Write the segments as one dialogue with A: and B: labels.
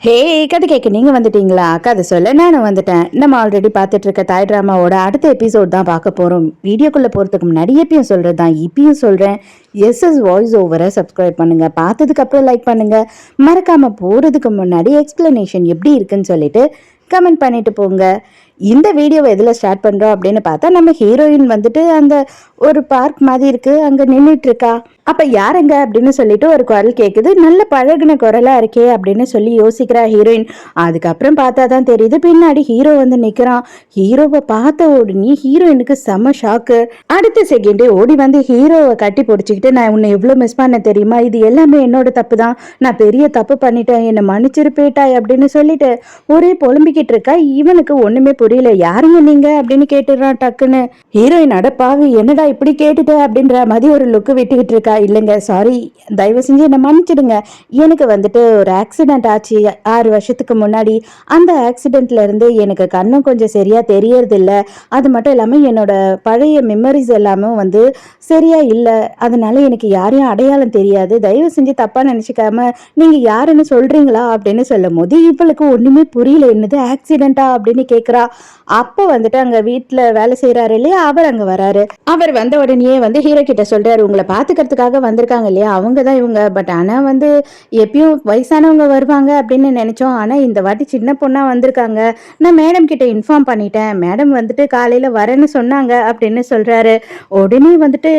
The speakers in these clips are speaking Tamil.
A: ஹே, கதை கேட்க நீங்க வந்துட்டீங்களா? கதை சொல்ல நானும் வந்துட்டேன். நம்ம ஆல்ரெடி பார்த்துட்டு இருக்க தாய் டிராமாவோட அடுத்த எபிசோட் தான் பார்க்க போறோம். வீடியோக்குள்ள போறதுக்கு முன்னாடி எப்பயும் சொல்றது தான் இப்பயும் சொல்றேன். எஸ்எஸ் வாய்ஸ் ஓவரை சப்ஸ்கிரைப் பண்ணுங்க. பார்த்ததுக்கு அப்புறம் லைக் பண்ணுங்க. மறக்காம போறதுக்கு முன்னாடி எக்ஸ்பிளனேஷன் எப்படி இருக்குன்னு சொல்லிட்டு கமெண்ட் பண்ணிட்டு போங்க. இந்த வீடியோவை எதில் ஸ்டார்ட் பண்ணுறோம் அப்படின்னு பார்த்தா, நம்ம ஹீரோயின் வந்துட்டு அந்த ஒரு பார்க் மாதிரி இருக்கு, அங்கே நின்றுட்டு இருக்கா. அப்போ யாருங்க அப்படின்னு சொல்லிட்டு ஒரு குரல் கேட்குது. நல்ல பழகின குரலாக இருக்கே அப்படின்னு சொல்லி யோசிக்கிறா ஹீரோயின். அதுக்கப்புறம் பார்த்தா தான் தெரியுது, பின்னாடி ஹீரோ வந்து நிற்கிறான். ஹீரோவை பார்த்த உடனே ஹீரோயினுக்கு செம ஷாக்கு. அடுத்த செகண்டே ஓடி வந்து ஹீரோவை கட்டி பிடிச்சிக்கிட்டு, நான் உன்னை எவ்வளோ மிஸ் பண்ண தெரியுமா, இது எல்லாமே என்னோட தப்பு தான், நான் பெரிய தப்பு பண்ணிட்டேன், என்னை மன்னிச்சிருப்பேட்டாய் அப்படின்னு சொல்லிட்டு ஒரே புலம்பிக்கிட்டு இருக்கா. இவனுக்கு ஒண்ணுமே புரியல. யாருங்க நீங்க அப்படின்னு கேட்டுறான் டக்குன்னு. ஹீரோயின் அடப்பாவி என்னடா இப்படி கேட்டுட்ட அப்படின்ற மாதிரி ஒரு லுக்கு விட்டுக்கிட்டு இருக்கா. இல்லைங்க, சாரி, தயவு செஞ்சு என்னை மன்னிச்சிடுங்க. எனக்கு வந்துட்டு ஒரு ஆக்சிடென்ட் ஆச்சு 6 வருஷத்துக்கு முன்னாடி. அந்த ஆக்சிடென்ட்ல இருந்து எனக்கு கண்ணும் கொஞ்சம் சரியா தெரியறது இல்லை. அது மட்டும் இல்லாமல் என்னோட பழைய மெமரிஸ் எல்லாமே வந்து சரியா இல்லை. அதனால எனக்கு யாரையும் அடையாளம் தெரியாது. தயவு செஞ்சு தப்பா நினைச்சுக்காம நீங்க யாருன்னு சொல்றீங்களா அப்படின்னு சொல்லும் போது இவளுக்கு ஒண்ணுமே புரியல. என்னது ஆக்சிடென்ட்டா அப்படின்னு கேட்குறா. அப்போ வந்துட்டு அங்க வீட்டுல வேலை செய்யறாரு இல்லையா, அவர் அங்க வராரு. அவர் வந்த உடனே வந்து ஹீரோ கிட்ட சொல்றாரு, உங்களை பாத்துக்கிறதுக்காக வந்திருக்காங்க இல்லையா, அவங்க தான் இவங்க. பட் ஆனா வந்து எப்பயும் வயசானவங்க வருவாங்க அப்படின்னு நினைச்சோம், ஆனா இந்த வாட்டி சின்ன பொண்ணா வந்திருக்காங்க. நான் மேடம் கிட்ட இன்ஃபார்ம் பண்ணிட்டேன், மேடம் வந்துட்டு காலையில வரேன்னு சொன்னாங்க அப்படின்னு சொல்றாரு. உடனே வந்துட்டு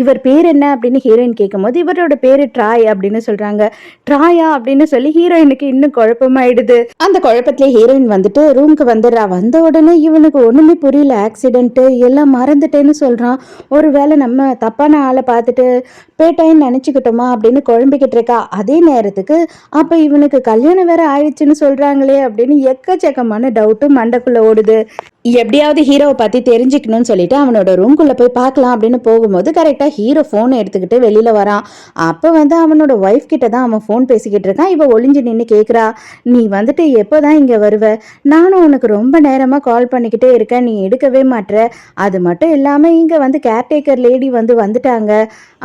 A: இவர் பேர் என்ன அப்படின்னு ஹீரோயின் கேட்கும் போது இவரோட பேரு ட்ராய் அப்படின்னு சொல்றாங்க. ட்ராயா அப்படின்னு சொல்லி ஹீரோயினுக்கு இன்னும் குழப்பமாயிடுது. அந்த குழப்பத்திலே ஹீரோயின் வந்துட்டு ரூமுக்கு வந்துடுறா. வந்த உடனே இவனுக்கு ஒண்ணுமே புரியல. ஆக்சிடென்ட் எல்லாம் மறந்துட்டேன்னு சொல்றான். ஒருவேளை நம்ம தப்பான ஆளை பார்த்துட்டு பேட்டாயின்னு நினைச்சுக்கிட்டோமா அப்படின்னு குழம்பிக்கிட்டு இருக்கா. அதே நேரத்துக்கு அப்ப இவனுக்கு கல்யாணம் வேற ஆயிடுச்சுன்னு சொல்றாங்களே அப்படின்னு எக்கச்சக்கமான டவுட்டும் மண்டைக்குள்ள ஓடுது. எப்படியாவது ஹீரோவை பத்தி தெரிஞ்சுக்கணும்னு சொல்லிட்டு அவனோட ரூம்குள்ள போய் பார்க்கலாம் அப்படின்னு போகும்போது கரெக்டா ஹீரோ போனை எடுத்துக்கிட்டு வெளியில வரான். அப்ப வந்து அவனோட ஒய்ஃப் கிட்ட தான் அவன் போன் பேசிக்கிட்டு இருக்கான். இவ ஒளிஞ்சு நின்று கேட்குறா, நீ வந்துட்டு எப்போதான் இங்க வருவ, நானும் உனக்கு ரொம்ப நேரமா கால் பண்ணிக்கிட்டே இருக்கேன், நீ எடுக்கவே மாட்ற. அது மட்டும் இல்லாம இங்க வந்து கேர்டேக்கர் லேடி வந்துட்டாங்க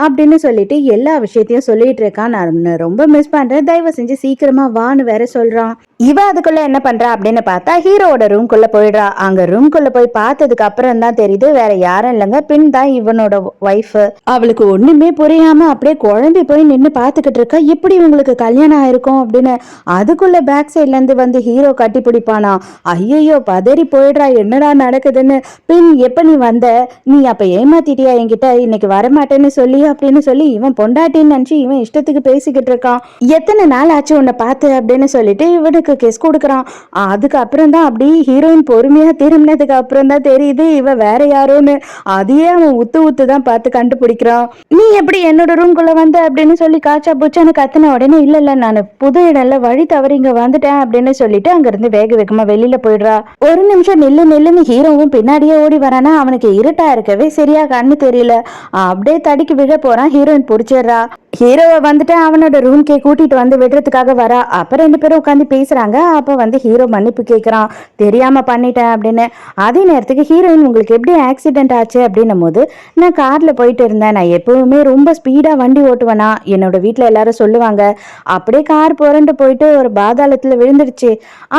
A: அப்படின்னு சொல்லிட்டு எல்லா விஷயத்தையும் சொல்லிட்டு இருக்கான். நான் ரொம்ப மிஸ் பண்றேன், தயவு செஞ்சு சீக்கிரமா வான்னு வேற சொல்றான். இவ அதுக்குள்ள என்ன பண்றா அப்படின்னு பார்த்தா ஹீரோட ரூம்குள்ள போயிடுறா. அங்க ரூம்குள்ள போய் பார்த்ததுக்கு அப்புறம் தான் தெரியுது வேற யாரும் இல்லைங்க, பின் தான் இவனோட ஒய்ஃப். அவளுக்கு ஒண்ணுமே புரியாம அப்படியே குழம்பி போய் நின்று பார்த்துக்கிட்டு இருக்கா, எப்படி இவங்களுக்கு கல்யாணம் ஆயிருக்கும் அப்படின்னு. அதுக்குள்ள பேக் சைட்ல இருந்து வந்து ஹீரோ கட்டி பிடிப்பானா. ஐயோ, பதறி போயிடுறா, என்னடா நடக்குதுன்னு. பின் எப்ப நீ வந்த, நீ அப்ப ஏமாத்திட்டியா என்கிட்ட, இன்னைக்கு வரமாட்டேன்னு சொல்லி அப்படின்னு சொல்லி இவன் பொண்டாட்டின்னு நினைச்சு இவன் இஷ்டத்துக்கு பேசிக்கிட்டு இருக்கான். எத்தனை நாள் ஆச்சு உன்னை பார்த்து அப்படின்னு சொல்லிட்டு இவனுக்கு கெஸ் கொடுக்குறான். அதுக்கப்புறம் தான் அப்படி ஹீரோயின் பொறுமையா திரும்பினதுக்கு அப்புறம் தான் தெரியுது இவ வேற யாரோன்னு. அதையே அவன் உத்து தான் பார்த்து கண்டுபிடிக்கிறான். நீ எப்படி என்னோட ரூம்குள்ள வந்த அப்படின்னு சொல்லி காய்ச்சா பூச்சான்னு கத்தின உடனே இல்ல நான் புது இடம்ல வழி தவறி இங்க வந்துட்டேன் அப்படின்னு சொல்லிட்டு அங்க இருந்து வேக வேகமா வெளியில போயிடுறா. ஒரு நிமிஷம் நில்லுன்னு ஹீரோவும் பின்னாடியே ஓடி வரானா. அவனுக்கு இருட்டா இருக்கவே சரியா கண்ணு தெரியல. அப்படியே தடிக்கு விழ போறான். ஹீரோயின் பிடிச்சிடுறா. ஹீரோவை வந்துட்டு அவனோட ரூம்கே கூட்டிட்டு வந்து விடுறதுக்காக வரா. அப்ப 2 பேரும் உட்காந்து பேசுறாங்க. அப்ப வந்து ஹீரோ மன்னிப்பு கேட்கிறான், தெரியாம பண்ணிட்டேன் அப்படின்னு. அதே நேரத்துக்கு ஹீரோயின், உங்களுக்கு எப்படி ஆக்சிடென்ட் ஆச்சு அப்படின்னும் போது, நான் கார்ல போயிட்டு இருந்தேன், நான் எப்பவுமே ரொம்ப ஸ்பீடா வண்டி ஓட்டுவேனா, என்னோட வீட்டுல எல்லாரும் சொல்லுவாங்க, அப்படியே கார் புரண்டு போயிட்டு ஒரு பாதாளத்துல விழுந்துடுச்சு.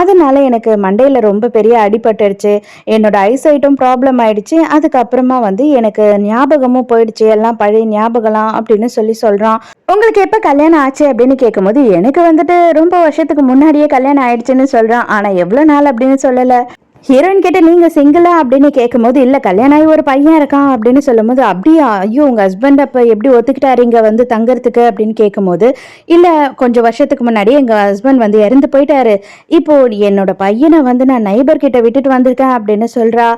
A: அதனால எனக்கு மண்டையில ரொம்ப பெரிய அடிபட்டுடுச்சு, என்னோட ஐசைட்டும் ப்ராப்ளம் ஆயிடுச்சு. அதுக்கப்புறமா வந்து எனக்கு ஞாபகமும் போயிடுச்சு, எல்லாம் பழைய ஞாபகம்லாம் அப்படின்னு சொல்றான். உங்களுக்கு எப்ப கல்யாணம் ஆச்சு அப்படின்னு கேட்கும்போது எனக்கு வந்துட்டு ரொம்ப வருஷத்துக்கு முன்னாடியே கல்யாணம் ஆயிடுச்சுன்னு சொல்றான். ஆனா எவ்வளவு நாள் அப்படின்னு சொல்லல. ஹீரோயின் கிட்ட நீங்க சிங்கிளா அப்படின்னு கேட்கும்போது இல்ல கல்யாணம் ஆகி ஒரு பையன் இருக்கான் அப்படின்னு சொல்லும் போது, அப்படியா, ஐயோ உங்க ஹஸ்பண்ட் அப்ப எப்படி ஒத்துக்கிட்டாரு இங்க வந்து தங்கறதுக்கு அப்படின்னு கேட்கும்போது, இல்ல கொஞ்சம் வருஷத்துக்கு முன்னாடி எங்க ஹஸ்பண்ட் வந்து இறந்து போயிட்டாரு, இப்போ என்னோட பையனை வந்து நான் நைபர் கிட்ட விட்டுட்டு வந்திருக்கேன் அப்படின்னு சொல்றா.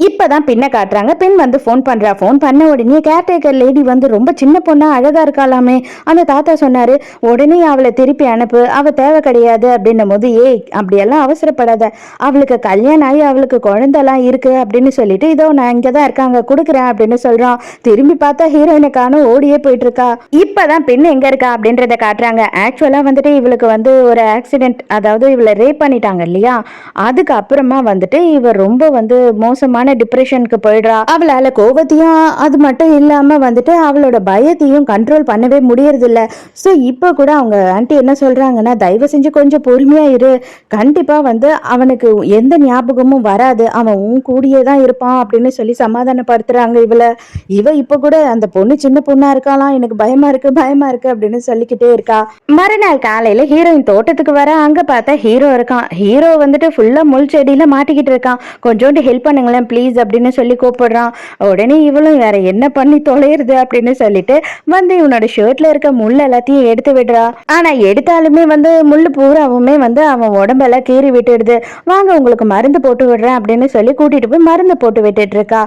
A: இப்பதான் பின்ன காட்டுறாங்க. பெண் வந்து போன் பண்றா. போன் பண்ண உடனே கேர்டேக்கர் லேடி வந்து ரொம்ப சின்ன பொண்ணா அழகா இருக்காளாமே. அந்த தாத்தா சொன்னாரு, உடனே அவளை திருப்பி அனுப்பு, அவ தேவை கிடையாது அப்படின்னும் போது, ஏய் அப்படியெல்லாம் அவசரப்படாத, அவளுக்கு கல்யாணம் ஆகி அவளுக்கு குழந்தைலாம் இருக்கு அப்படின்னு சொல்லிட்டு, இதோ நான் இங்கதான் இருக்காங்க கொடுக்குறேன் அப்படின்னு சொல்றான். திரும்பி பார்த்தா ஹீரோயினுக்கான ஓடியே போயிட்டு இருக்கா. இப்பதான் பெண் எங்க இருக்கா அப்படின்றத காட்டுறாங்க. ஆக்சுவலா வந்துட்டு இவளுக்கு வந்து ஒரு ஆக்சிடென்ட், அதாவது இவளை ரேப் பண்ணிட்டாங்க இல்லையா, அதுக்கு அப்புறமா வந்துட்டு இவ ரொம்ப வந்து மோசமான சரியான டிப்ரெஷனுக்கு போயிடுறா. அவளால கோபத்தையும் அது மட்டும் இல்லாம வந்துட்டு அவளோட பயத்தையும் கண்ட்ரோல் பண்ணவே முடியறது இல்ல. ஸோ இப்போ கூட அவங்க ஆன்ட்டி என்ன சொல்றாங்கன்னா, தயவு செஞ்சு கொஞ்சம் பொறுமையா இரு, கண்டிப்பா வந்து அவனுக்கு எந்த ஞாபகமும் வராது, அவன் உன் கூடயே தான் இருப்பான் அப்படின்னு சொல்லி சமாதானப்படுத்துறாங்க இவ இப்ப கூட அந்த பொண்ணு சின்ன பொண்ணா இருக்காளாம், எனக்கு பயமா இருக்கு பயமா இருக்கு அப்படின்னு சொல்லிக்கிட்டே இருக்கா. மறுநாள் காலையில ஹீரோயின் தோட்டத்துக்கு வர அங்க பார்த்தா ஹீரோ இருக்கான். ஹீரோ வந்துட்டு ஃபுல்லா முள் செடியில மாட்டிக்கிட்டு இருக்கான். கொஞ்சோண்டு ஹெல்ப் பண்ணுங்களேன் ப்ளீஸ் அப்படின்னு சொல்லி கூப்பிடுறான். உடனே இவளும் வேற என்ன பண்ணி தொலைறது அப்படின்னு சொல்லிட்டு வந்து இவனோட ஷர்ட்ல இருக்க முள் எல்லாத்தையும் எடுத்து விடுறா. ஆனா எடுத்தாலுமே வந்து முள்ளு பூராவுமே வந்து அவன் உடம்பெல்லாம் கீறி விட்டுடுது. வாங்க உங்களுக்கு மருந்து போட்டு விடுறேன் அப்படின்னு சொல்லி கூட்டிட்டு போய் மருந்து போட்டு விட்டுட்டு இருக்கா.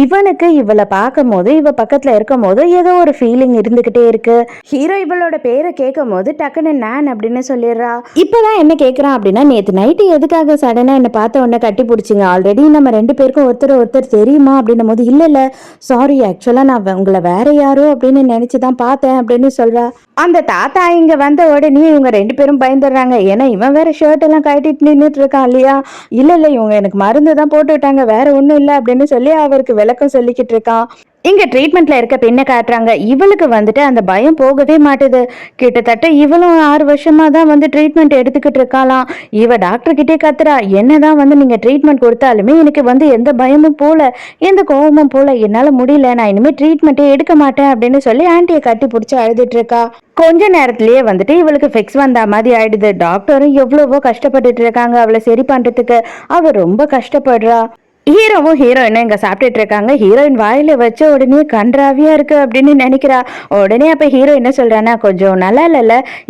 A: இவனுக்கு இவளை பார்க்கும் போது இவ பக்கத்துல இருக்கும் போது ஏதோ ஒரு ஃபீலிங் இருந்துகிட்டே இருக்கு. ஹீரோ இவளோட பேரை கேட்கும் போது டக்குன்னு நான் அப்படின்னு சொல்லிடுறா. இப்பதான் என்ன கேட்கறான் அப்படின்னா, நேத்து நைட்டு எதுக்காக சடனா என்ன பார்த்த உடனே கட்டி பிடிச்சிங்க, ஆல்ரெடி நம்ம 2 பேருக்கும் ஒருத்தர் தெரியுமா அப்படின்னும் போது இல்ல சாரி ஆக்சுவலா நான் உங்களை வேற யாரோ அப்படின்னு நினைச்சுதான் பார்த்தேன் அப்படின்னு சொல்றா. அந்த தாத்தா இங்க வந்த உடனே இவங்க 2 பேரும் பயந்துடுறாங்க. ஏன்னா இவன் வேற ஷர்ட் எல்லாம் கட்டிட்டு நின்றுட்டு இருக்கான் இல்லையா. இல்ல இவங்க எனக்கு மருந்து தான் போட்டு விட்டாங்க, வேற ஒண்ணும் இல்லை அப்படின்னு சொல்லி அவருக்கு விளக்கம் சொல்லிக்கிட்டு இருக்கான். இங்க ட்ரீட்மெண்ட்ல இருக்க பெண்ணை காட்டுறாங்க. இவளுக்கு வந்துட்டு அந்த பயம் போகவே மாட்டுது. கிட்டத்தட்ட இவளும் 6 வருஷமா தான் வந்து ட்ரீட்மெண்ட் எடுத்துக்கிட்டு இருக்காளாம். இவ டாக்டர் கிட்டே கத்துறா, என்னதான் வந்து நீங்க ட்ரீட்மெண்ட் கொடுத்தாலுமே எனக்கு வந்து எந்த பயமும் போல, எந்த கோபமும் போல, என்னால முடியல, நான் இனிமே ட்ரீட்மெண்ட்டே எடுக்க மாட்டேன் அப்படின்னு சொல்லி ஆன்ட்டியை கட்டி பிடிச்சி அழுதுட்டு இருக்கா. கொஞ்ச நேரத்திலேயே வந்துட்டு இவளுக்கு ஃபிக்ஸ் வந்த மாதிரி ஆயிடுது. டாக்டரும் எவ்வளவோ கஷ்டப்பட்டுட்டு இருக்காங்க அவளை சரி பண்றதுக்கு. அவ ரொம்ப கஷ்டப்படுறா. ஹீரோவும் ஹீரோயினும் இங்க சாப்பிட்டுட்டு இருக்காங்க. ஹீரோயின் வாயில வச்ச உடனே கன்றாவியா இருக்கு அப்படின்னு நினைக்கிறா. உடனே அப்ப ஹீரோ என்ன சொல்றானா, கொஞ்சம் நல்லா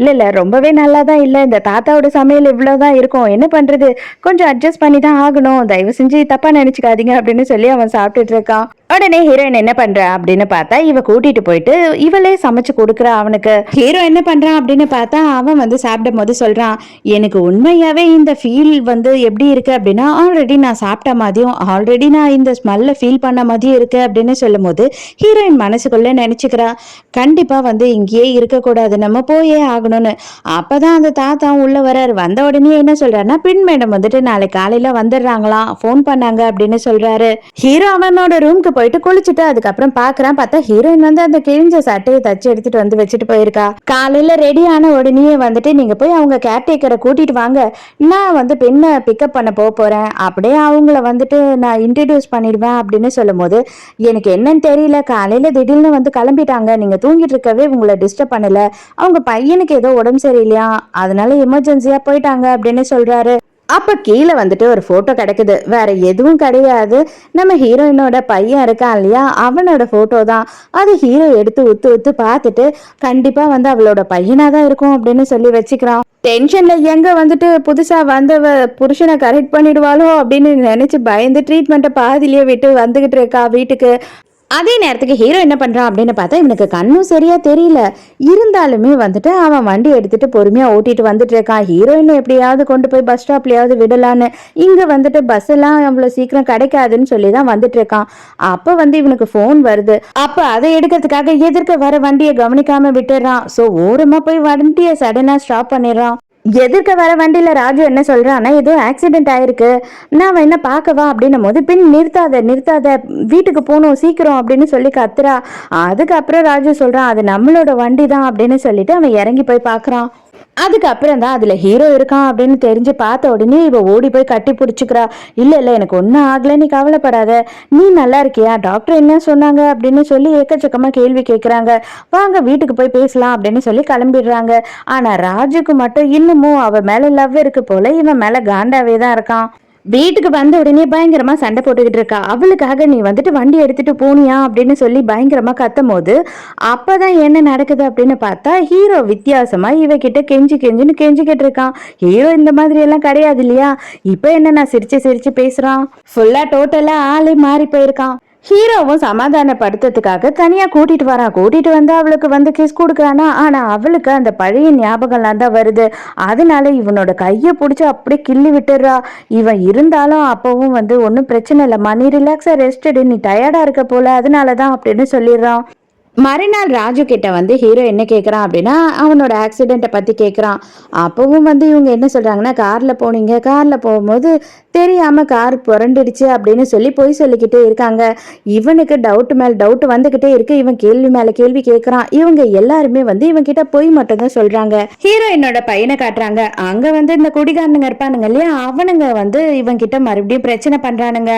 A: இல்ல ரொம்பவே நல்லா தான் இல்ல, இந்த தாத்தாவோட சமையல் இவ்வளவுதான் இருக்கும், என்ன பண்றது, கொஞ்சம் அட்ஜஸ்ட் பண்ணி தான் ஆகணும், தயவு செஞ்சு தப்பா நினைச்சுக்காதீங்க அப்படின்னு சொல்லி அவன் சாப்பிட்டுட்டு இருக்கான். உடனே ஹீரோயின் என்ன பண்றா அப்படின்னு பார்த்தா இவ கூட்டிட்டு போயிட்டு இவளே சமைச்சு கொடுக்குறா அவனுக்கு. ஹீரோ என்ன பண்றான் அப்படின்னு பார்த்தா அவன் வந்து சாப்பிடும் போது சொல்றான், எனக்கு உண்மையாவே இந்த ஃபீல் வந்து எப்படி இருக்கு அப்படின்னா, ஆல்ரெடி நான் சாப்பிட்ட மாதிரியும் ஆல்ரெடி நான் இந்த ஸ்மெல்ல ஃபீல் பண்ண மாதிரியும் இருக்கு அப்படின்னு சொல்லும் போது ஹீரோயின் மனசுக்குள்ள நினைச்சுக்கிறா, கண்டிப்பா வந்து இங்கேயே இருக்கக்கூடாது, நம்ம போயே ஆகணும்னு. அப்பதான் அந்த தாத்தா உள்ள வர்றாரு. வந்த உடனே என்ன சொல்றாருன்னா, பின் மேடம் வந்துட்டு நாளை காலையில வந்துடுறாங்களாம், போன் பண்ணாங்க அப்படின்னு சொல்றாரு. ஹீரோ அவனோட ரூம்க்கு போயிட்டு குளிச்சுட்டு அதுக்கப்புறம் பாக்குறான். பார்த்தா ஹீரோயின் வந்து அந்த கிழிஞ்ச சட்டையை தச்சு எடுத்துட்டு வந்து வச்சுட்டு போயிருக்கா. காலையில ரெடி ஆன உடனே வந்துட்டு நீங்க போய் அவங்க கேர்டேக்கரை கூட்டிட்டு வாங்க, நான் வந்து பெண்ணை பிக்கப் பண்ண போறேன், அப்படியே அவங்கள வந்துட்டு நான் இன்ட்ரடியூஸ் பண்ணிடுவேன் அப்படின்னு சொல்லும் போது எனக்கு என்னன்னு தெரியல, காலையில திடீர்னு வந்து கிளம்பிட்டாங்க, நீங்க தூங்கிட்டு இருக்கவே உங்களை டிஸ்டர்ப் பண்ணல, அவங்க பையனுக்கு ஏதோ உடம்பு சரியில்லையா, அதனால எமர்ஜென்சியா போயிட்டாங்க அப்படின்னு சொல்றாரு. அப்ப கீழே வந்துட்டு ஒரு போட்டோ கிடைக்குது, வேற எதுவும் கிடையாது, நம்ம ஹீரோயினோட பையன் இருக்கான் இல்லையா, அவனோட போட்டோ தான் அது. ஹீரோ எடுத்து உத்து பார்த்துட்டு கண்டிப்பா வந்து அவளோட பையனா தான் இருக்கும் அப்படின்னு சொல்லி வச்சுக்கிறான். டென்ஷன்ல எங்க வந்துட்டு புதுசா வந்தவ புருஷனை கரெக்ட் பண்ணிடுவாளோ அப்படின்னு நினைச்சு பயந்து ட்ரீட்மெண்ட்டை பாதிலேயே விட்டு வந்துகிட்டு இருக்கா வீட்டுக்கு. அதே நேரத்துக்கு ஹீரோ என்ன பண்றான் அப்படின்னு பார்த்தா இவனுக்கு கண்ணும் சரியா தெரியல, இருந்தாலுமே வந்துட்டு அவன் வண்டி எடுத்துட்டு பொறுமையா ஓட்டிட்டு வந்துட்டு இருக்கான். ஹீரோயின் எப்படியாவது கொண்டு போய் பஸ் ஸ்டாப்லயாவது விடலான்னு, இங்க வந்துட்டு பஸ் எல்லாம் அவ்வளவு சீக்கிரம் கிடைக்காதுன்னு சொல்லிதான் வந்துட்டு இருக்கான். அப்ப வந்து இவனுக்கு போன் வருது. அப்ப அதை எடுக்கிறதுக்காக எதிர்க்க வர வண்டியை கவனிக்காம விட்டுறான். சோ ஓரமா போய் வண்டியை சடனா ஸ்டாப் பண்ணிடுறான். எதிர்க்க வர வண்டியில ராஜு என்ன சொல்றான்னா, ஏதோ ஆக்சிடென்ட் ஆயிருக்கு, நான் என்ன பார்க்கவா அப்படின்னும் போது பின் நிறுத்தாத வீட்டுக்கு போகணும் சீக்கிரம் அப்படின்னு சொல்லி கத்துறா. அதுக்கப்புறம் ராஜு சொல்றான், அது நம்மளோட வண்டி தான் அப்படின்னு சொல்லிட்டு அவன் இறங்கி போய் பாக்குறான். அதுக்கப்புறம் தான் அதுல ஹீரோ இருக்கான் அப்படின்னு தெரிஞ்சு பார்த்த உடனே இவ ஓடி போய் கட்டி பிடிச்சிக்கிறா. இல்ல எனக்கு ஒன்னும் ஆகல, நீ கவலைப்படாத, நீ நல்லா இருக்கியா, டாக்டர் என்ன சொன்னாங்க அப்படின்னு சொல்லி ஏக்கச்சக்கமா கேள்வி கேட்கிறாங்க. வாங்க வீட்டுக்கு போய் பேசலாம் அப்படின்னு சொல்லி கிளம்பிடுறாங்க. ஆனா ராஜுக்கு மட்டும் இன்னமும் அவ மேல லவ் இருக்கு போல, இவன் மேல காண்டாவே தான் இருக்கான். வீட்டுக்கு வந்த உடனே பயங்கரமா சண்டை போட்டுக்கிட்டு இருக்கா. அவளுக்காக நீ வந்துட்டு வண்டி எடுத்துட்டு போனியா அப்படின்னு சொல்லி பயங்கரமா கத்தும் போது அப்பதான் என்ன நடக்குது அப்படின்னு பார்த்தா ஹீரோ வித்தியாசமா இவகிட்ட கெஞ்சின்னு கெஞ்சிக்கிட்டு இருக்கான். ஹீரோ இந்த மாதிரி எல்லாம் கிடையாது இல்லையா, இப்ப என்ன நான் சிரிச்சு பேசுறான், ஃபுல்லா டோட்டலா ஆளே மாறி போயிருக்கான். ஹீரோவும் சமாதானப்படுத்துறதுக்காக தனியா கூட்டிட்டு வந்து அவளுக்கு வந்து கிஸ் கொடுக்குறானா. ஆனா அவளுக்கு அந்த பழைய ஞாபகம்லாம் தான் வருது. அதனால இவனோட கையை பிடிச்சி அப்படியே கிள்ளி விட்டுறா. இவன் இருந்தாலும் அப்பவும் வந்து ஒன்றும் பிரச்சனை இல்லைம்மா, நீ ரிலாக்ஸா ரெஸ்ட் எடு, நீ டயர்டா இருக்க போல, அதனாலதான் அப்படின்னு சொல்லிடுறான். மறுநாள் ராஜு கிட்ட வந்து ஹீரோ என்ன கேட்குறான் அப்படின்னா அவனோட ஆக்சிடெண்ட்டை பற்றி கேட்குறான். அப்பவும் வந்து இவங்க என்ன சொல்கிறாங்கன்னா, காரில் போனீங்க, காரில் போகும்போது தெரியாமல் கார் புரண்டுடுச்சு அப்படின்னு சொல்லி பொய் சொல்லிக்கிட்டே இருக்காங்க. இவனுக்கு டவுட் மேலே டவுட் வந்துக்கிட்டே இருக்கு. இவன் கேள்வி மேலே கேள்வி கேட்குறான். இவங்க எல்லாருமே வந்து இவன் கிட்ட பொய் மட்டும் தான் சொல்கிறாங்க. ஹீரோயினோட பையனை காட்டுறாங்க. அங்கே வந்து இந்த குடிகாரனுங்க இருப்பானுங்க இல்லையா, அவனுங்க வந்து இவன் கிட்ட மறுபடியும் பிரச்சனை பண்ணுறானுங்க.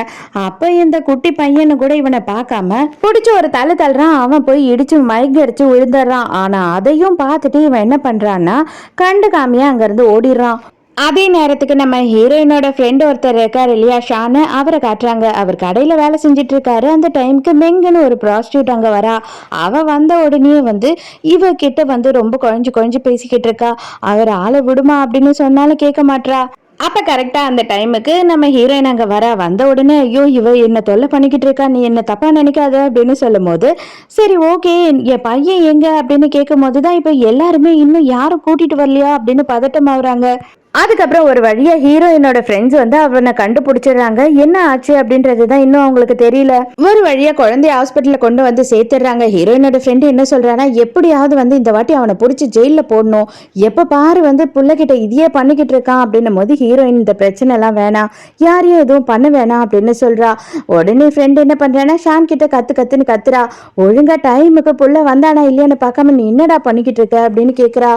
A: அப்போ இந்த குட்டி பையனு கூட இவனை பார்க்காம பிடிச்ச ஒரு தலை தள்ளுறான். அவன் போய் இடிச்சு மயங்கி அடிச்சு விழுந்துடுறான். ஆனா அதையும் பார்த்துட்டு இவன் என்ன பண்றான்னா கண்டுக்காமையா அங்க இருந்து ஓடிடுறான். அதே நேரத்துக்கு நம்ம ஹீரோயினோட ஃப்ரெண்ட் ஒருத்தர் இருக்காரு இல்லையா, ஷானு, அவரை காட்டுறாங்க. அவர் கடையில் வேலை செஞ்சுட்டு இருக்காரு. அந்த டைமுக்கு மெங்கன்னு ஒரு ப்ராஸ்டியூட் அங்கே வரா. அவ வந்த உடனே வந்து இவ கிட்ட வந்து ரொம்ப குழஞ்சு பேசிக்கிட்டு இருக்கா. அவர் ஆளை விடுமா அப்படின்னு சொன்னாலும் கேட்க மாட்றா. அப்ப கரெக்டா அந்த டைமுக்கு நம்ம ஹீரோயின் அங்க வந்த உடனே ஐயோ இவ என்ன தொல்லை பண்ணிக்கிட்டு இருக்கா, நீ என்ன தப்பா நினைக்காத அப்படின்னு சொல்லும் போது சரி ஓகே என் பையன் எங்க அப்படின்னு கேட்கும் போதுதான் இப்ப எல்லாருமே இன்னும் யாரும் கூட்டிட்டு வரலையா அப்படின்னு பதட்டம் ஆகுறாங்க. அதுக்கப்புறம் ஒரு வழியா ஹீரோயினோட ஃப்ரெண்ட்ஸ் வந்து அவனை கண்டுபிடிச்சிடுறாங்க. என்ன ஆச்சு அப்படின்றது தான் இன்னும் அவங்களுக்கு தெரியல. ஒரு வழியா குழந்தைய ஹாஸ்பிட்டல்ல கொண்டு வந்து சேர்த்துடுறாங்க. ஹீரோயினோட ஃப்ரெண்டு என்ன சொல்றானா, எப்படியாவது வந்து இந்த வாட்டி அவனை பிடிச்சி ஜெயில போடணும், எப்ப பாரு வந்து புள்ளகிட்ட இதையே பண்ணிக்கிட்டு இருக்கான் அப்படின்னும் போது ஹீரோயின் இந்த பிரச்சனை எல்லாம் வேணாம், யாரையும் எதுவும் பண்ண வேணாம் அப்படின்னு சொல்றா. உடனே ஃப்ரெண்ட் என்ன பண்றானா ஷான் கிட்ட கத்துன்னு கத்துறா. ஒழுங்கா டைமுக்கு புள்ள வந்தானா இல்லையான்னு பார்க்காம நீ என்னடா பண்ணிக்கிட்டு இருக்க அப்படின்னு கேக்குறா.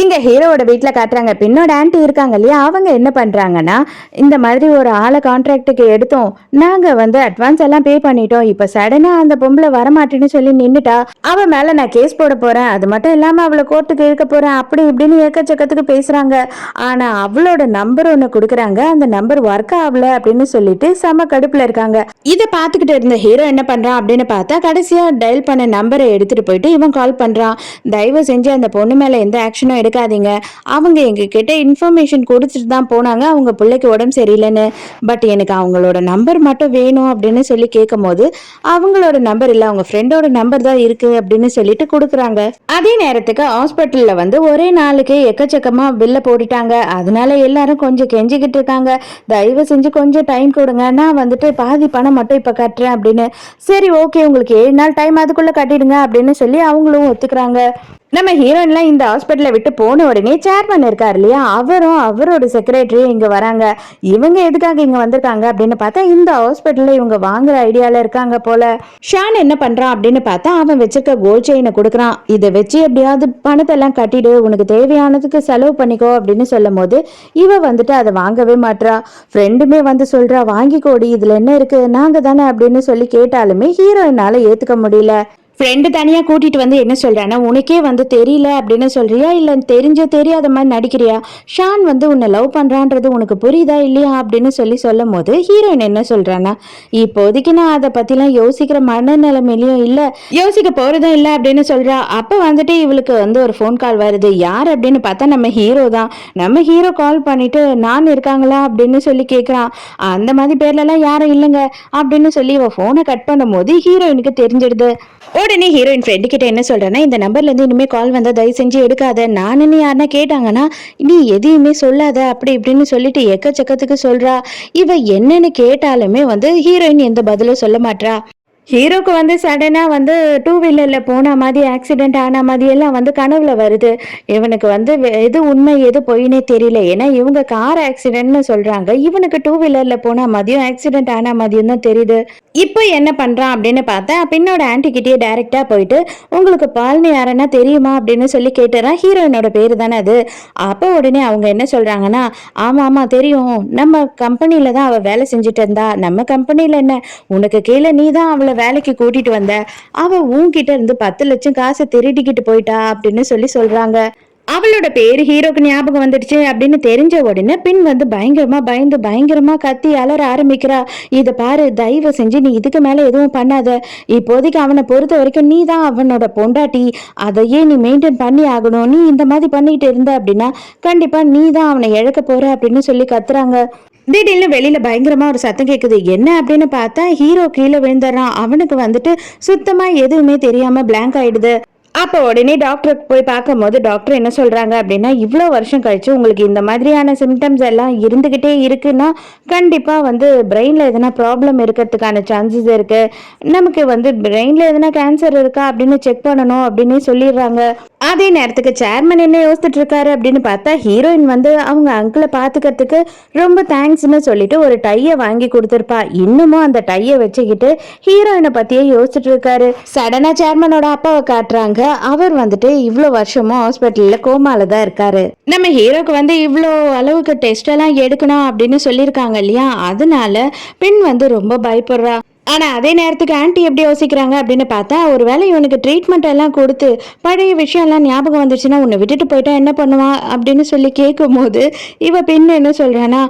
A: இங்க ஹீரோவோட வீட்டில் காட்டுறாங்க. பின்னோட ஆன்ட்டி இருக்காங்க இல்லையா, அவங்க என்ன பண்றாங்கன்னா இந்த மாதிரி ஒரு ஆளை கான்ட்ராக்டுக்கு எடுத்தோம், நாங்க வந்து அட்வான்ஸ் எல்லாம் பே பண்ணிட்டோம், இப்ப சடனா அந்த பொம்பளை வரமாட்டேன்னு சொல்லி நின்னுட்டா, அவ மேல நான் கேஸ் போட போறேன், அது மட்டும் இல்லாம அவளை கோர்ட்டுக்கு இழுக்க போறேன் அப்படி இப்படின்னு ஏக்கச்சக்கத்துக்கு பேசுறாங்க. ஆனா அவளோட நம்பர் ஒண்ணு கொடுக்குறாங்க. அந்த நம்பர் ஒர்க் ஆகல அப்படின்னு சொல்லிட்டு செம கடுப்புல இருக்காங்க. இதை பார்த்துக்கிட்டு இருந்த ஹீரோ என்ன பண்றான் அப்படின்னு பார்த்தா கடைசியா டயல் பண்ண நம்பரை எடுத்துட்டு போயிட்டு இவன் கால் பண்றான். தயவு செஞ்சு அந்த பொண்ணு மேல எந்த ஆக்ஷனும் எடுக்காதீங்க, அவங்க எங்க கிட்ட இன்ஃபர்மேஷன் கொடுத்துட்டு தான் போனாங்க அவங்க பிள்ளைக்கு உடம்பு சரியில்லைன்னு, பட் எனக்கு அவங்களோட நம்பர் மட்டும் வேணும் அப்படின்னு சொல்லி கேட்கும் போது அவங்களோட நம்பர் இல்ல, அவங்க ஃப்ரெண்டோட நம்பர் தான் இருக்கு அப்படின்னு சொல்லிட்டு கொடுக்குறாங்க. அதே நேரத்துக்கு ஹாஸ்பிட்டல்ல வந்து ஒரே நாளுக்கு எக்கச்சக்கமா பில்ல போட்டுட்டாங்க. அதனால எல்லாரும் கொஞ்சம் கெஞ்சிக்கிட்டு இருக்காங்க, தயவு செஞ்சு கொஞ்சம் டைம் கொடுங்க, நான் வந்துட்டு பாதி பணம் மட்டும் இப்ப கட்டுறேன் அப்படின்னு. சரி ஓகே உங்களுக்கு 7 நாள் டைம் அதுக்குள்ள கட்டிடுங்க அப்படின்னு சொல்லி அவங்களும் ஒத்துக்கிறாங்க. நம்ம ஹீரோயின்லாம் இந்த ஹாஸ்பிட்டலை விட்டு போன உடனே சேர்மன் இருக்கார் இல்லையா, அவரும் அவரோட செக்ரட்டரியும் இங்க வராங்க. இவங்க எதுக்காக இங்க வந்திருக்காங்க அப்படின்னு பார்த்தா இந்த ஹாஸ்பிட்டல்ல இவங்க வாங்குற ஐடியால இருக்காங்க போல. ஷான் என்ன பண்றான் அப்படின்னு பார்த்தா அவன் வச்சிருக்க கோல்ட் செயினை கொடுக்குறான். இதை வச்சு எப்படியாவது பணத்தை எல்லாம் கட்டிடு, உனக்கு தேவையானதுக்கு செலவு பண்ணிக்கோ அப்படின்னு சொல்லும் போது இவ வந்துட்டு அதை வாங்கவே மாட்றா. ஃப்ரெண்டுமே வந்து சொல்றா வாங்கிக்கோடி இதுல என்ன இருக்கு, நாங்க தானே அப்படின்னு சொல்லி கேட்டாலுமே ஹீரோயினால ஏத்துக்க முடியல. ஃப்ரெண்டு தனியாக கூட்டிகிட்டு வந்து என்ன சொல்கிறான்னா, உனக்கே வந்து தெரியல அப்படின்னு சொல்கிறியா, இல்லை தெரிஞ்சோ தெரியாத மாதிரி நடிக்கிறியா, ஷான் வந்து உன்னை லவ் பண்ணுறான்றது உனக்கு புரியுதா இல்லையா அப்படின்னு சொல்லும் போது ஹீரோயின் என்ன சொல்கிறான்னா, இப்போதைக்கு நான் அதை பற்றிலாம் யோசிக்கிற மனநிலைமையிலையும் இல்லை, யோசிக்க போகிறதும் இல்லை அப்படின்னு சொல்கிறா. அப்போ வந்துட்டு இவளுக்கு வந்து ஒரு ஃபோன் கால் வருது. யார் அப்படின்னு பார்த்தா நம்ம ஹீரோ தான். நம்ம ஹீரோ கால் பண்ணிட்டு நான் இருக்காங்களா அப்படின்னு சொல்லி கேட்குறான். அந்த மாதிரி பேர்லலாம் யாரும் இல்லைங்க அப்படின்னு சொல்லி இவ ஃபோனை கட் பண்ணும் போது ஹீரோயினுக்கு தெரிஞ்சிடுது. உடனே ஹீரோயின் ஃப்ரெண்டு கிட்ட என்ன சொல்றேன்னா, இந்த நம்பர்ல இருந்து இனிமே கால் வந்தா தயவு செஞ்சு எடுக்காத, நான் யாருன்னா கேட்டாங்கன்னா நீ எதையுமே சொல்லாத அப்படி இப்படின்னு சொல்லிட்டு எக்கச்சக்கத்துக்கு சொல்றா. இவ என்னன்னு கேட்டாலுமே வந்து ஹீரோயின் எந்த பதிலும் சொல்ல மாட்றா. ஹீரோக்கு வந்து சடனா வந்து 2 வீலர்ல போன மாதிரி ஆக்சிடென்ட் ஆன மாதிரி எல்லாம் வந்து கனவுல வருது. இவனுக்கு வந்து எது உண்மை எது பொய்னே தெரியல. ஏன்னா இவங்க கார் ஆக்சிடென்ட்னு சொல்றாங்க, இவனுக்கு 2 வீலர்ல போன மாதிரியும் ஆக்சிடென்ட் ஆன மாதிரியும் தான் தெரியுது. இப்போ என்ன பண்றான் அப்படின்னு பார்த்தா பின்னோட ஆன்டி கிட்டே டைரக்டா போயிட்டு உங்களுக்கு பால்னு யாரன்னா தெரியுமா அப்படின்னு சொல்லி கேட்டுறான். ஹீரோயினோட பேரு தானே அது. அப்போ உடனே அவங்க என்ன சொல்றாங்கன்னா, ஆமா ஆமா தெரியும், நம்ம கம்பெனில தான் அவ வேலை செஞ்சுட்டு இருந்தா, நம்ம கம்பெனில என்ன உனக்கு கீழே நீ தான் அவளை வேலைக்கு கூட்டிட்டு வந்த, அவ உன்கிட்ட இருந்து 10 லட்சம் காசை திருடிக்கிட்டு போயிட்டா அப்படின்னு சொல்றாங்க. அவளோட பேரு ஹீரோக்கு ஞாபகம் வந்துடுச்சு அப்படின்னு தெரிஞ்ச உடனே பின் வந்து பயங்கரமா பயங்கரமா கத்தி அலற ஆரம்பிக்கிறா. இதை பாரு, தயவு செஞ்சு நீ இதுக்கு மேல எதுவும் பண்ணாத, இப்போதைக்கு அவனை பொறுத்த வரைக்கும் நீ தான் அவனோட பொண்டாட்டி, அதையே நீ மெயின்டைன் பண்ணி ஆகணும், நீ இந்த மாதிரி பண்ணிட்டு இருந்த அப்படின்னா கண்டிப்பா நீ தான் அவனை இழக்க போற அப்படின்னு சொல்லி கத்துறாங்க. திடீர்னு வெளியில பயங்கரமா ஒரு சத்தம் கேக்குது. என்ன அப்படின்னு பார்த்தா ஹீரோ கீழே விழுந்துடுறான். அவனுக்கு வந்துட்டு சுத்தமா எதுவுமே தெரியாம பிளாங்க் ஆயிடுது. அப்போ உடனே டாக்டருக்கு போய் பார்க்கும்போது டாக்டர் என்ன சொல்றாங்க அப்படின்னா, இவ்வளோ வருஷம் கழிச்சு உங்களுக்கு இந்த மாதிரியான சிம்டம்ஸ் எல்லாம் இருந்துகிட்டே இருக்குன்னா கண்டிப்பா வந்து பிரெயின்ல எதனா ப்ராப்ளம் இருக்கிறதுக்கான சான்சஸ் இருக்கு. நமக்கு வந்து பிரெயின்ல எதனா கேன்சர் இருக்கா அப்படின்னு செக் பண்ணணும் அப்படின்னு சொல்லிடுறாங்க. அதே நேரத்துக்கு சேர்மன் என்ன யோசிச்சுட்டு இருக்காரு அப்படின்னு பார்த்தா, ஹீரோயின் வந்து அவங்க அங்கிளை பாத்துக்கிறதுக்கு ரொம்ப தேங்க்ஸ்ன்னு சொல்லிட்டு ஒரு டைய வாங்கி கொடுத்துருப்பா. இன்னமும் அந்த டைய வச்சுக்கிட்டு ஹீரோயினை பத்தியே யோசிச்சுட்டு இருக்காரு. சடனா சேர்மனோட அப்பாவை காட்டுறாங்க. அவர் வந்துட்டு இவ்வளோ வருஷமும் ஹாஸ்பிட்டல்ல கோமால தான் இருக்காரு. நம்ம ஹீரோக்கு வந்து இவ்வளோ அளவுக்கு டெஸ்ட் எல்லாம் எடுக்கணும் அப்படின்னு சொல்லியிருக்காங்க இல்லையா, அதனால பெண் வந்து ரொம்ப பயப்படுறா. ஆனா அதே நேரத்துக்கு ஆன்ட்டி எப்படி யோசிக்கிறாங்க அப்படின்னு பார்த்தா, ஒருவேளை இவனுக்கு ட்ரீட்மெண்ட் எல்லாம் கொடுத்து பழைய விஷயம் எல்லாம் ஞாபகம் வந்துச்சுன்னா உன்னை விட்டுட்டு போயிட்டா என்ன பண்ணுவான் அப்படின்னு சொல்லி கேட்கும் போது இவ பெண் என்ன சொல்றானா,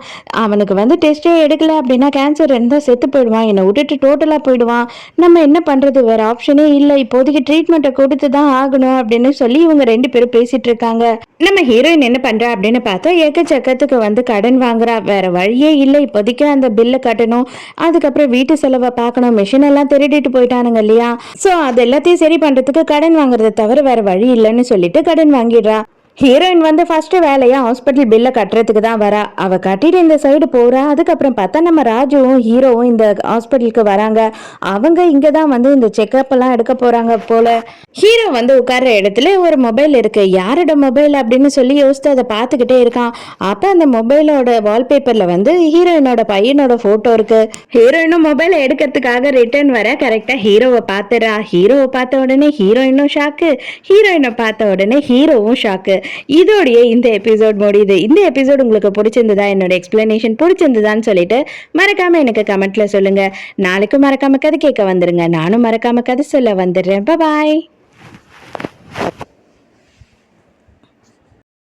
A: அவனுக்கு வந்து டெஸ்டே எடுக்கல அப்படின்னா கேன்சர் இருந்தால் செத்து போயிடுவான், என்னை விட்டுட்டு டோட்டலாக போயிடுவான், நம்ம என்ன பண்றது, வேற ஆப்ஷனே இல்லை, இப்போதைக்கு ட்ரீட்மெண்ட்டை கொடுத்து தான் ஆகணும் அப்படின்னு சொல்லி இவங்க ரெண்டு பேரும் பேசிட்டு இருக்காங்க. நம்ம ஹீரோயின் என்ன பண்றா அப்படின்னு பார்த்தா, எக்கச்சக்கத்துக்கு வந்து கடன் வாங்குறா. வேற வழியே இல்லை, இப்போதைக்கு அந்த பில்லை கட்டணும், அதுக்கப்புறம் வீட்டு செலவை பார்க்கணும், மிஷின் எல்லாம் திருடிட்டு போயிட்டானுங்க இல்லையா, ஸோ அது எல்லாத்தையும் சரி பண்றதுக்கு கடன் வாங்குறதை தவிர வேற வழி இல்லைன்னு சொல்லிட்டு கடன் வாங்கிடுறா. ஹீரோயின் வந்து ஃபர்ஸ்ட் வேலையா ஹாஸ்பிட்டல் பில்லை கட்டுறதுக்கு தான் வரா. அவ கட்டிட்டு இந்த சைடு போறா. அதுக்கப்புறம் பார்த்தா நம்ம ராஜுவும் ஹீரோவும் இந்த ஹாஸ்பிட்டலுக்கு வராங்க. அவங்க இங்க தான் வந்து இந்த செக்அப் எல்லாம் எடுக்க போறாங்க போல. ஹீரோ வந்து உட்கார்ற இடத்துல ஒரு மொபைல் இருக்கு. யாரோட மொபைல் அப்படின்னு சொல்லி யோசித்து அதை பார்த்துக்கிட்டே இருக்கான். அப்ப அந்த மொபைலோட வால்பேப்பர்ல வந்து ஹீரோயினோட பையனோட போட்டோ இருக்கு. ஹீரோயினும் மொபைலை எடுக்கிறதுக்காக ரிட்டர்ன் வர கரெக்டா ஹீரோவை பார்த்துறா. ஹீரோவை பார்த்த உடனே ஹீரோயினும் ஷாக்கு, ஹீரோயினை பார்த்த உடனே ஹீரோவும் ஷாக்கு. இதோடைய இந்த எபிசோட் முடியுது. இந்த எபிசோட் உங்களுக்கு பிடிச்சிருந்ததா, என்னோட எக்ஸ்பிளனேஷன் பிடிச்சிருந்ததான்னு சொல்லிட்டு மறக்காம எனக்கு கமெண்ட்ல சொல்லுங்க. நாளைக்கு மறக்காம கதை கேட்க வந்துருங்க. நானும் மறக்காம கதை சொல்ல வந்துடுறேன். பாய்.